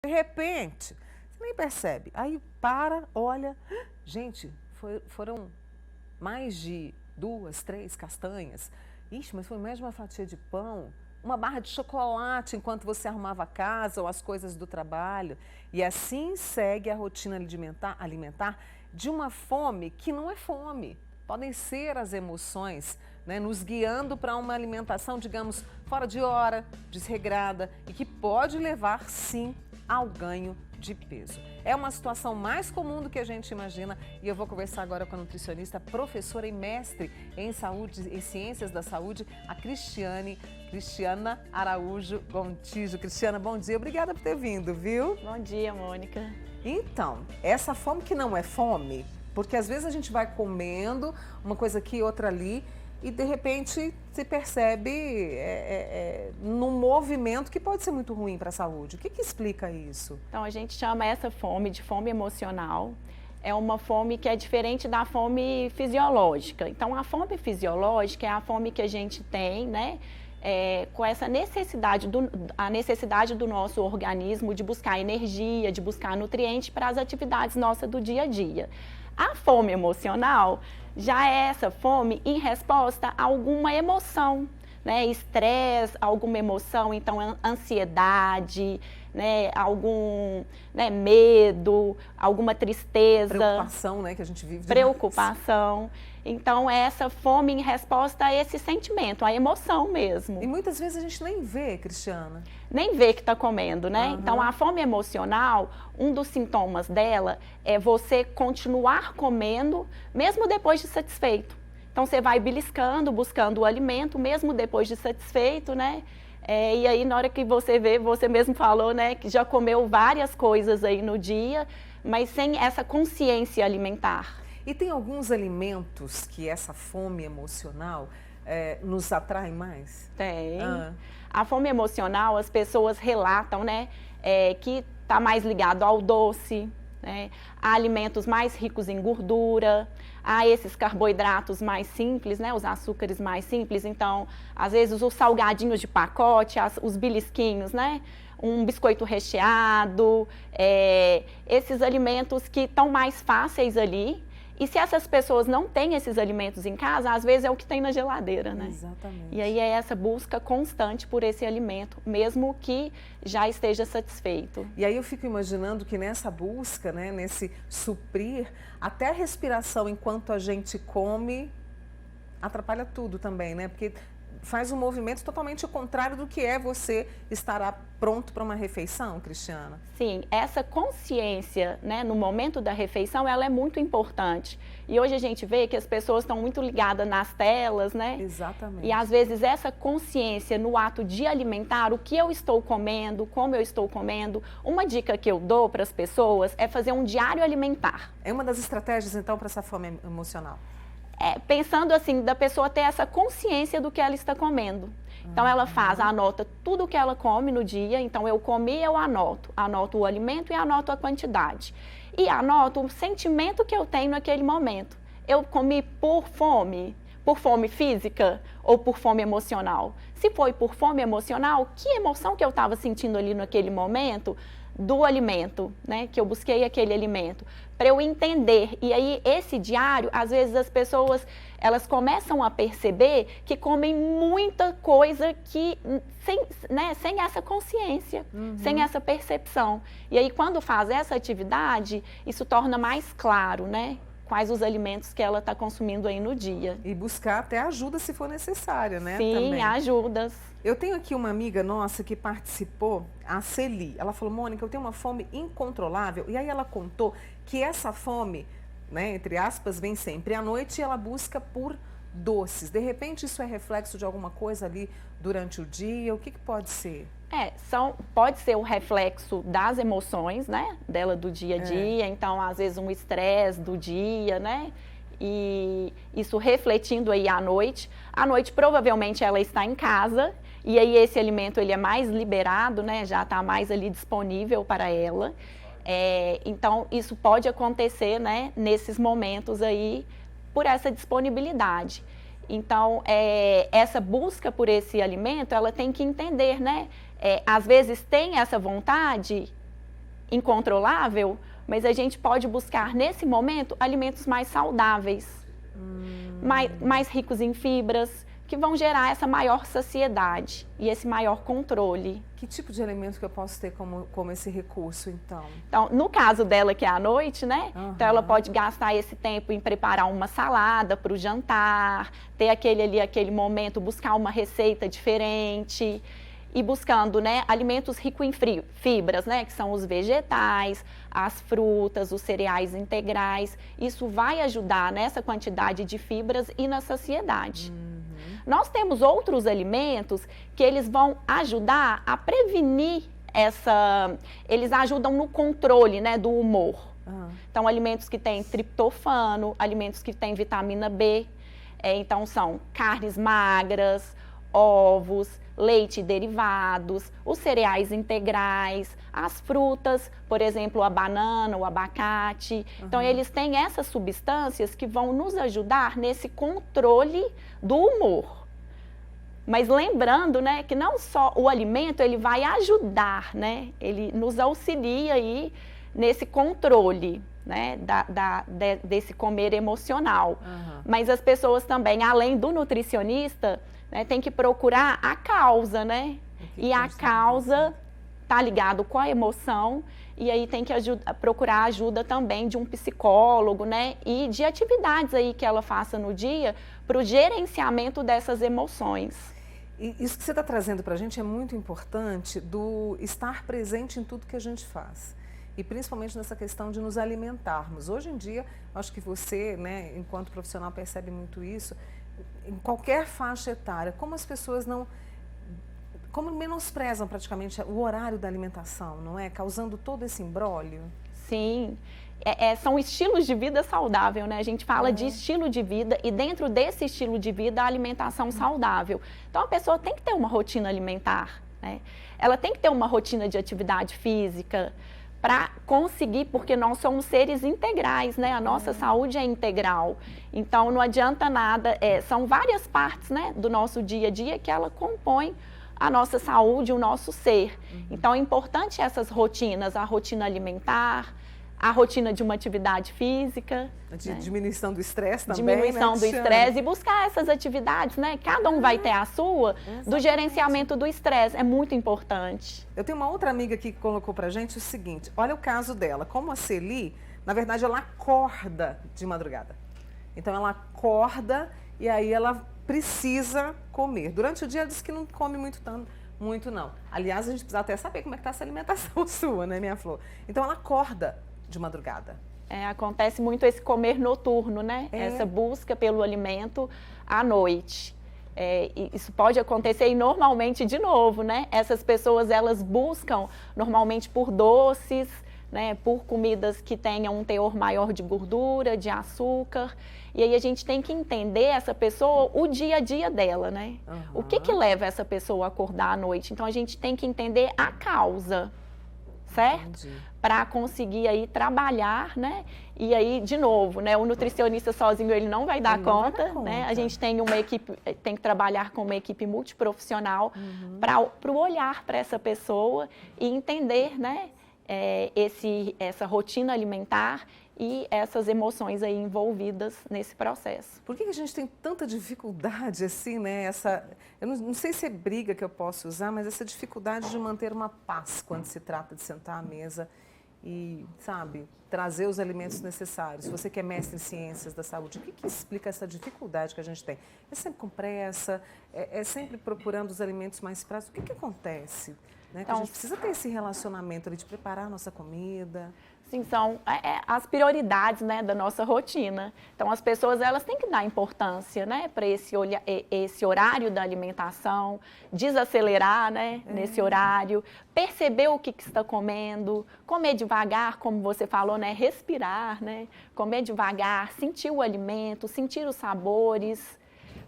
repente, você nem percebe. Aí para, olha, gente, foram mais de 2, 3 castanhas. Ixi, mas foi mais de uma fatia de pão, uma barra de chocolate enquanto você arrumava a casa ou as coisas do trabalho. E assim segue a rotina alimentar de uma fome que não é fome. Podem ser as emoções, né, nos guiando para uma alimentação, digamos, fora de hora, desregrada e que pode levar, sim, ao ganho de peso. É uma situação mais comum do que a gente imagina e eu vou conversar agora com a nutricionista, professora e mestre em saúde, em ciências da saúde, a Cristiana Araújo Gontijo. Cristiana, bom dia, obrigada por ter vindo, viu? Bom dia, Mônica. Então, essa fome que não é fome, porque às vezes a gente vai comendo uma coisa aqui, outra ali, e de repente se percebe num movimento que pode ser muito ruim para a saúde. O que explica isso? Então, a gente chama essa fome de fome emocional. É uma fome que é diferente da fome fisiológica. Então, a fome fisiológica é a fome que a gente tem, né? Com essa necessidade a necessidade do nosso organismo de buscar energia, de buscar nutrientes para as atividades nossas do dia a dia. A fome emocional já é essa fome em resposta a alguma emoção, né? Estresse, alguma emoção, então ansiedade, né? Algum, né, medo, alguma tristeza. Preocupação, né, que a gente vive demais. Preocupação. Então, é essa fome em resposta a esse sentimento, a emoção mesmo. E muitas vezes a gente nem vê, Cristiana. Nem vê que está comendo, né? Uhum. Então, a fome emocional, um dos sintomas dela é você continuar comendo, mesmo depois de satisfeito. Então, você vai beliscando, buscando o alimento, mesmo depois de satisfeito, né? E aí, na hora que você vê, você mesmo falou, né, que já comeu várias coisas aí no dia, mas sem essa consciência alimentar. E tem alguns alimentos que essa fome emocional nos atrai mais? Tem. A fome emocional, as pessoas relatam, né, que está mais ligado ao doce, né, a alimentos mais ricos em gordura, a esses carboidratos mais simples, né, os açúcares mais simples. Então, às vezes, os salgadinhos de pacote, os belisquinhos, né, um biscoito recheado, esses alimentos que estão mais fáceis ali. E se essas pessoas não têm esses alimentos em casa, às vezes é o que tem na geladeira, né? Exatamente. E aí é essa busca constante por esse alimento, mesmo que já esteja satisfeito. E aí eu fico imaginando que nessa busca, né, nesse suprir, até a respiração enquanto a gente come atrapalha tudo também, né? Porque faz um movimento totalmente contrário do que é você estar pronto para uma refeição, Cristiana. Sim, essa consciência, né, no momento da refeição, ela é muito importante. E hoje a gente vê que as pessoas estão muito ligadas nas telas, né? Exatamente. E às vezes essa consciência no ato de alimentar, o que eu estou comendo, como eu estou comendo, uma dica que eu dou para as pessoas é fazer um diário alimentar. É uma das estratégias, então, para essa fome emocional? Pensando assim, da pessoa ter essa consciência do que ela está comendo. Então, ela anota tudo o que ela come no dia. Então, eu comi, eu anoto. Anoto o alimento e anoto a quantidade. E anoto o sentimento que eu tenho naquele momento. Eu comi por fome física ou por fome emocional? Se foi por fome emocional, que emoção que eu estava sentindo ali naquele momento do alimento, né? Que eu busquei aquele alimento, para eu entender. E aí, esse diário, às vezes as pessoas, elas começam a perceber que comem muita coisa que, sem essa consciência, sem essa percepção. E aí, quando faz essa atividade, isso torna mais claro, né? Quais os alimentos que ela está consumindo aí no dia. E buscar até ajuda se for necessária, né? Sim, também. ajudas. Eu tenho aqui uma amiga nossa que participou, a Celi. Ela falou, Mônica, eu tenho uma fome incontrolável. E aí ela contou que essa fome, né, entre aspas, vem sempre à noite e ela busca por doces. De repente isso é reflexo de alguma coisa ali durante o dia? O que pode ser? Pode ser o reflexo das emoções, né, dela do dia a dia. Então, às vezes, um estresse do dia, né, e isso refletindo aí à noite. À noite, provavelmente, ela está em casa e aí esse alimento, ele é mais liberado, né, já está mais ali disponível para ela. Então, isso pode acontecer, né, nesses momentos aí, por essa disponibilidade. Então, essa busca por esse alimento, ela tem que entender, né? Às vezes tem essa vontade, incontrolável, mas a gente pode buscar, nesse momento, alimentos mais saudáveis, mais ricos em fibras, que vão gerar essa maior saciedade e esse maior controle. Que tipo de alimento que eu posso ter como esse recurso, então? Então, no caso dela, que é à noite, né? Então, ela pode gastar esse tempo em preparar uma salada para o jantar, ter aquele momento, buscar uma receita diferente e buscando, né, alimentos ricos em fibras, né, que são os vegetais, as frutas, os cereais integrais. Isso vai ajudar nessa quantidade de fibras e na saciedade. Nós temos outros alimentos que eles vão ajudar a prevenir eles ajudam no controle, né, do humor. Então, alimentos que têm triptofano, alimentos que têm vitamina B, então são carnes magras, ovos, leite e derivados, os cereais integrais, as frutas, por exemplo, a banana, o abacate. Então, eles têm essas substâncias que vão nos ajudar nesse controle do humor. Mas lembrando, né, que não só o alimento, ele vai ajudar, né? Ele nos auxilia aí nesse controle, né, desse comer emocional. Mas as pessoas também, além do nutricionista, né, tem que procurar a causa, né? E a causa está ligado com a emoção, e aí tem que procurar ajuda também de um psicólogo, né? E de atividades aí que ela faça no dia para o gerenciamento dessas emoções. E isso que você está trazendo para a gente é muito importante, do estar presente em tudo que a gente faz. E principalmente nessa questão de nos alimentarmos. Hoje em dia, acho que você, né, enquanto profissional, percebe muito isso. Em qualquer faixa etária, como as pessoas como menosprezam praticamente o horário da alimentação, não é? Causando todo esse imbróglio. Sim, são estilos de vida saudável, né? A gente fala de estilo de vida e dentro desse estilo de vida a alimentação saudável. Então a pessoa tem que ter uma rotina alimentar, né? Ela tem que ter uma rotina de atividade física para conseguir, porque nós somos seres integrais, né? A nossa saúde é integral. Então não adianta nada, são várias partes, né, do nosso dia a dia que ela compõe a nossa saúde, o nosso ser. Então é importante essas rotinas, a rotina alimentar, a rotina de uma atividade física. De diminuição do estresse também, diminuição, né, do estresse e buscar essas atividades, né? Cada um vai ter a sua, do gerenciamento do estresse, é muito importante. Eu tenho uma outra amiga aqui que colocou pra gente o seguinte, olha o caso dela, como a Celi, na verdade ela acorda de madrugada. Então ela acorda e aí ela precisa comer. Durante o dia ela diz que não come muito não. Aliás, a gente precisa até saber como é que tá essa alimentação sua, né, minha flor? Então ela acorda de madrugada. Acontece muito esse comer noturno, né? Essa busca pelo alimento à noite. Isso pode acontecer e normalmente, de novo, né? Essas pessoas, elas buscam normalmente por doces, né? Por comidas que tenham um teor maior de gordura, de açúcar. E aí a gente tem que entender essa pessoa, o dia a dia dela, né? O que leva essa pessoa a acordar à noite? Então a gente tem que entender a causa, certo? Para conseguir aí trabalhar, né? E aí, de novo, né? O nutricionista sozinho, ele não vai dar conta, né? A gente tem uma equipe, tem que trabalhar com uma equipe multiprofissional para o olhar para essa pessoa e entender, né? Essa rotina alimentar e essas emoções aí envolvidas nesse processo. Por que a gente tem tanta dificuldade assim, né? Eu não sei se é briga que eu posso usar, mas essa dificuldade de manter uma paz quando se trata de sentar à mesa e, sabe, trazer os alimentos necessários. Você que é mestre em ciências da saúde, o que explica essa dificuldade que a gente tem? É sempre com pressa, é sempre procurando os alimentos mais práticos. O que acontece? Né? Então, a gente precisa ter esse relacionamento ali de preparar a nossa comida. Sim, são as prioridades, né, da nossa rotina. Então, as pessoas, elas têm que dar importância, né, para esse horário da alimentação, desacelerar, né, nesse horário, perceber o que está comendo, comer devagar, como você falou, né, respirar, né, comer devagar, sentir o alimento, sentir os sabores,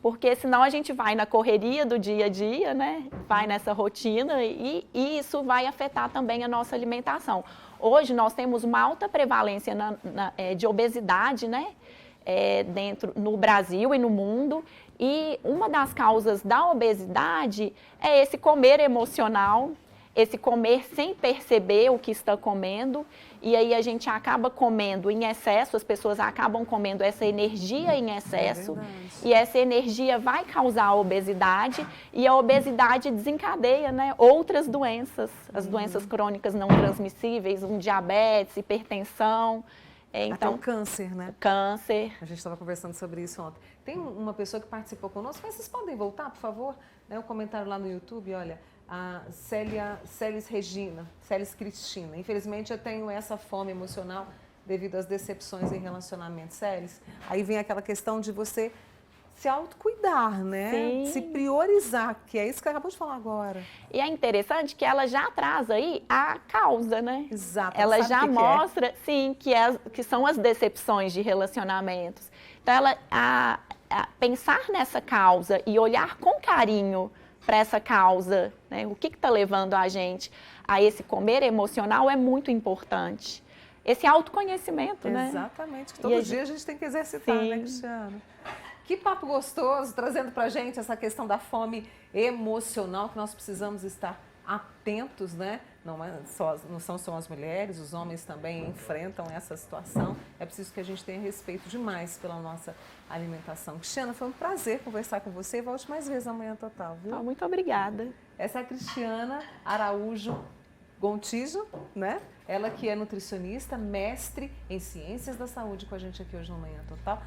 porque senão a gente vai na correria do dia a dia, né, vai nessa rotina e isso vai afetar também a nossa alimentação. Hoje nós temos uma alta prevalência de obesidade, né, no Brasil e no mundo, e uma das causas da obesidade é esse comer emocional, esse comer sem perceber o que está comendo, e aí a gente acaba comendo em excesso, as pessoas acabam comendo essa energia em excesso, e essa energia vai causar obesidade, e a obesidade desencadeia, né, outras doenças, as doenças crônicas não transmissíveis, diabetes, hipertensão. Então, até o câncer, né? Câncer. A gente estava conversando sobre isso ontem. Tem uma pessoa que participou conosco, mas vocês podem voltar, por favor? Um comentário lá no YouTube, olha, a Célis Cristina. Infelizmente, eu tenho essa fome emocional devido às decepções em relacionamento. Célis, aí vem aquela questão de você se autocuidar, né? Sim. Se priorizar, que é isso que acabou de falar agora. E é interessante que ela já traz aí a causa, né? Exato. Ela já mostra, sim, que são as decepções de relacionamentos. Então, ela pensar nessa causa e olhar com carinho para essa causa, né? O que está levando a gente a esse comer emocional é muito importante. Esse autoconhecimento, né? Exatamente, que todo dia a gente tem que exercitar, sim. né, Cristiano? Que papo gostoso, trazendo pra gente essa questão da fome emocional, que nós precisamos estar atentos, né? Não são só as mulheres, os homens também enfrentam essa situação. É preciso que a gente tenha respeito demais pela nossa alimentação. Cristiana, foi um prazer conversar com você. Volte mais vezes amanhã total, viu? Muito obrigada. Essa é a Cristiana Araújo Gontijo, né? Ela que é nutricionista, mestre em ciências da saúde com a gente aqui hoje no Manhã Total.